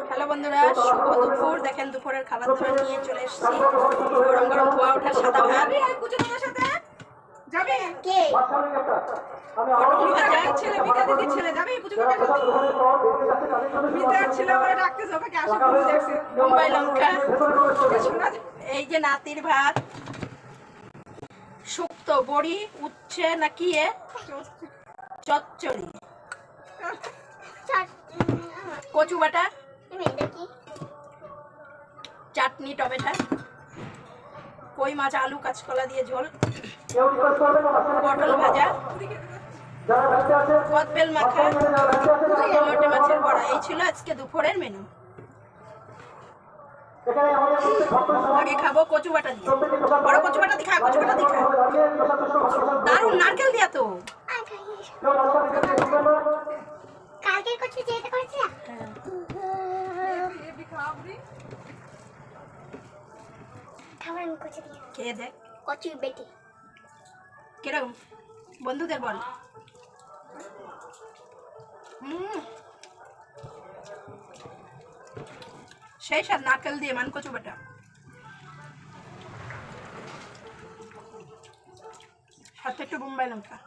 Hello বন্ধুরা, শুভ দুপুর। দেখেন দুপুরের খাবার দাবার নিয়ে চলে এসেছি। গরম গরম ধোয়া ওঠা সাদা ভাত, মুম্বাই লঙ্কা, এই যে নাতির ভাত, শুক্তো, বড়ি, উচ্ছে না কি চচ্চড়ি, কচু বাটা, চাটনি, টমেটো, কই মাছ, আলু, কাঁচকলা দিয়ে ঝোল, পটল ভাজা, কদবেল মাখা, লোটে মাছের বড়া। এই ছিল আজকে দুপুরের মেনু। আগে খাবো কচু বাটা দিয়ে, বড় কচু বাটা দিয়ে খা, কচু বাটা দিয়ে খা, দারুন, নারকেল দিয়া তো। খেয়ে দেখ কচু বেটি কিরকম, বন্ধুদের বল। সেই স্বাদ, নারকেল দিয়ে মান কচু বাটা। সাথে একটু মুম্বাই লঙ্কা।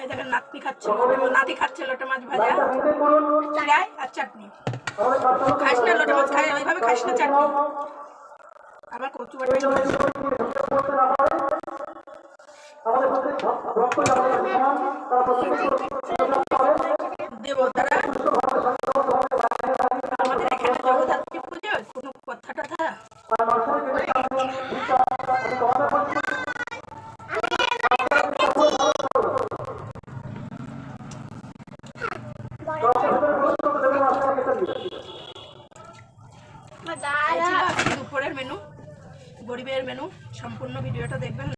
এই দেখেন নাতনি খাচ্ছে, নাতি খাচ্ছে লোটে মাছ ভাজা, চিড়াই আর চাটনি। খাস না লোটে মাছ, খাই ওইভাবে খাস না চাটনি। আবার কচু বাটা দেব। তারা আমাদের এখানে জগদ্ধাত্রী পুজো, কোনো কথা টথা দুপুরের মেনু, গরিবের মেনু। সম্পূর্ণ ভিডিওটা দেখবেন।